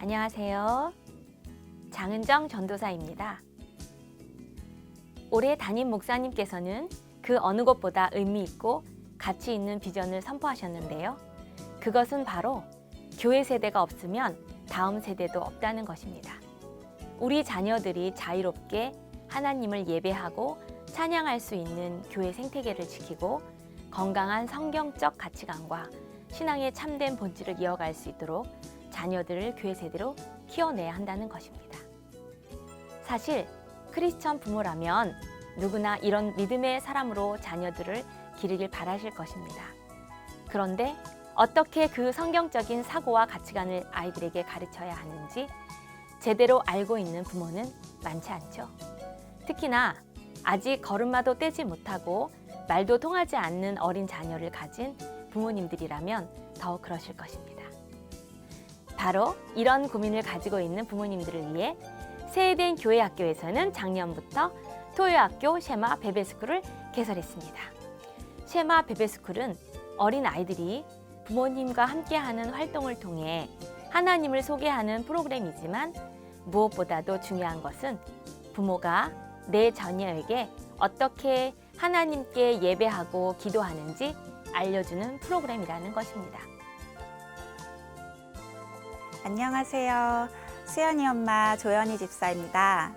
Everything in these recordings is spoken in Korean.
안녕하세요. 장은정 전도사입니다. 올해 담임 목사님께서는 그 어느 것보다 의미 있고 가치 있는 비전을 선포하셨는데요. 그것은 바로 교회 세대가 없으면 다음 세대도 없다는 것입니다. 우리 자녀들이 자유롭게 하나님을 예배하고 찬양할 수 있는 교회 생태계를 지키고 건강한 성경적 가치관과 신앙의 참된 본질을 이어갈 수 있도록 자녀들을 교회 세대로 키워내야 한다는 것입니다. 사실 크리스천 부모라면 누구나 이런 믿음의 사람으로 자녀들을 기르길 바라실 것입니다. 그런데 어떻게 그 성경적인 사고와 가치관을 아이들에게 가르쳐야 하는지 제대로 알고 있는 부모는 많지 않죠. 특히나 아직 걸음마도 떼지 못하고 말도 통하지 않는 어린 자녀를 가진 부모님들이라면 더 그러실 것입니다. 바로 이런 고민을 가지고 있는 부모님들을 위해 세eden 교회 학교에서는 작년부터 토요학교 쉐마 베베스쿨을 개설했습니다. 쉐마 베베스쿨은 어린 아이들이 부모님과 함께하는 활동을 통해 하나님을 소개하는 프로그램이지만 무엇보다도 중요한 것은 부모가 내 자녀에게 어떻게 하나님께 예배하고 기도하는지 알려주는 프로그램이라는 것입니다. 안녕하세요. 수연이 엄마 조연희 집사입니다.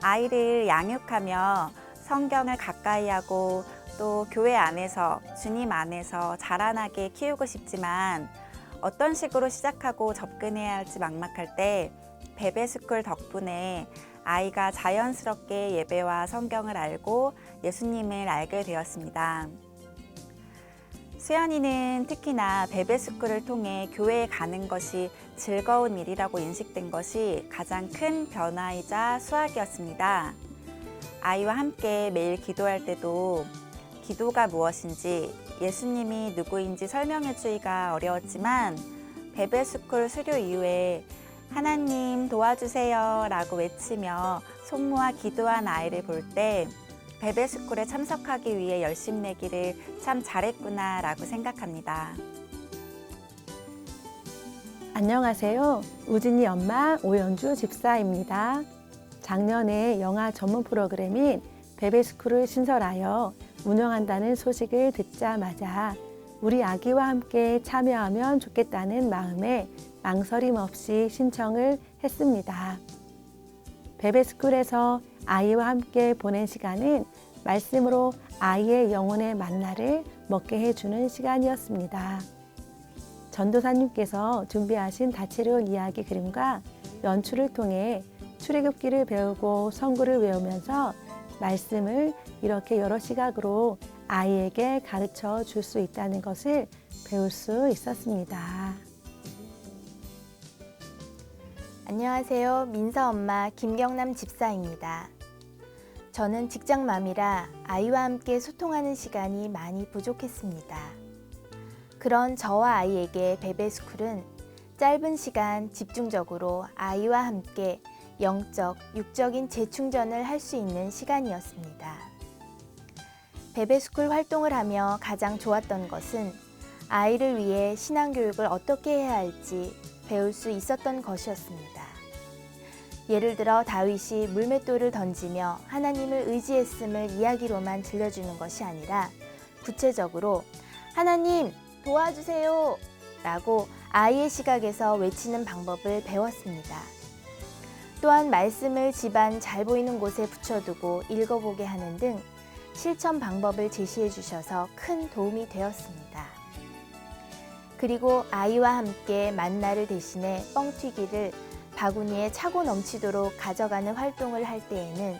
아이를 양육하며 성경을 가까이 하고 또 교회 안에서 주님 안에서 자라나게 키우고 싶지만 어떤 식으로 시작하고 접근해야 할지 막막할 때 베베스쿨 덕분에 아이가 자연스럽게 예배와 성경을 알고 예수님을 알게 되었습니다. 수연이는 특히나 베베스쿨을 통해 교회에 가는 것이 즐거운 일이라고 인식된 것이 가장 큰 변화이자 수확이었습니다. 아이와 함께 매일 기도할 때도 기도가 무엇인지 예수님이 누구인지 설명해 주기가 어려웠지만 베베스쿨 수료 이후에 하나님 도와주세요 라고 외치며 손 모아 기도한 아이를 볼 때 베베스쿨에 참석하기 위해 열심 내기를 참 잘했구나 라고 생각합니다. 안녕하세요. 우진이 엄마 오연주 집사입니다. 작년에 영화 전문 프로그램인 베베스쿨을 신설하여 운영한다는 소식을 듣자마자 우리 아기와 함께 참여하면 좋겠다는 마음에 망설임 없이 신청을 했습니다. 베베스쿨에서 아이와 함께 보낸 시간은 말씀으로 아이의 영혼의 만나를 먹게 해주는 시간이었습니다. 전도사님께서 준비하신 다채로운 이야기 그림과 연출을 통해 출애굽기를 배우고 성구를 외우면서 말씀을 이렇게 여러 시각으로 아이에게 가르쳐 줄 수 있다는 것을 배울 수 있었습니다. 안녕하세요. 민서 엄마 김경남 집사입니다. 저는 직장맘이라 아이와 함께 소통하는 시간이 많이 부족했습니다. 그런 저와 아이에게 베베스쿨은 짧은 시간 집중적으로 아이와 함께 영적, 육적인 재충전을 할 수 있는 시간이었습니다. 베베스쿨 활동을 하며 가장 좋았던 것은 아이를 위해 신앙교육을 어떻게 해야 할지 배울 수 있었던 것이었습니다. 예를 들어 다윗이 물맷돌을 던지며 하나님을 의지했음을 이야기로만 들려주는 것이 아니라 구체적으로 하나님 도와주세요 라고 아이의 시각에서 외치는 방법을 배웠습니다. 또한 말씀을 집안 잘 보이는 곳에 붙여두고 읽어보게 하는 등 실천 방법을 제시해 주셔서 큰 도움이 되었습니다. 그리고 아이와 함께 만나를 대신해 뻥튀기를 바구니에 차고 넘치도록 가져가는 활동을 할 때에는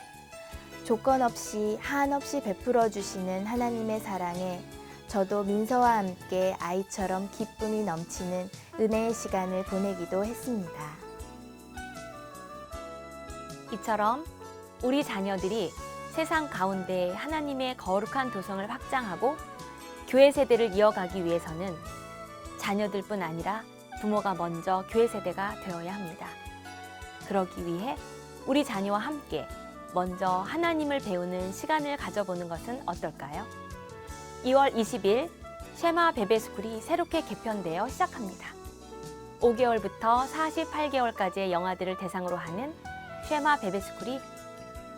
조건 없이 한없이 베풀어 주시는 하나님의 사랑에 저도 민서와 함께 아이처럼 기쁨이 넘치는 은혜의 시간을 보내기도 했습니다. 이처럼 우리 자녀들이 세상 가운데 하나님의 거룩한 도성을 확장하고 교회 세대를 이어가기 위해서는 자녀들뿐 아니라 부모가 먼저 교회 세대가 되어야 합니다. 그러기 위해 우리 자녀와 함께 먼저 하나님을 배우는 시간을 가져보는 것은 어떨까요? 2월 20일 쉐마 베베스쿨이 새롭게 개편되어 시작합니다. 5개월부터 48개월까지의 영아들을 대상으로 하는 쉐마 베베스쿨이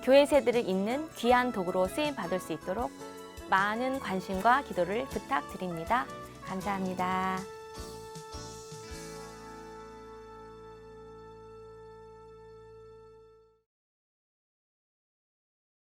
교회 세대를 잇는 귀한 도구로 쓰임 받을 수 있도록 많은 관심과 기도를 부탁드립니다. 감사합니다.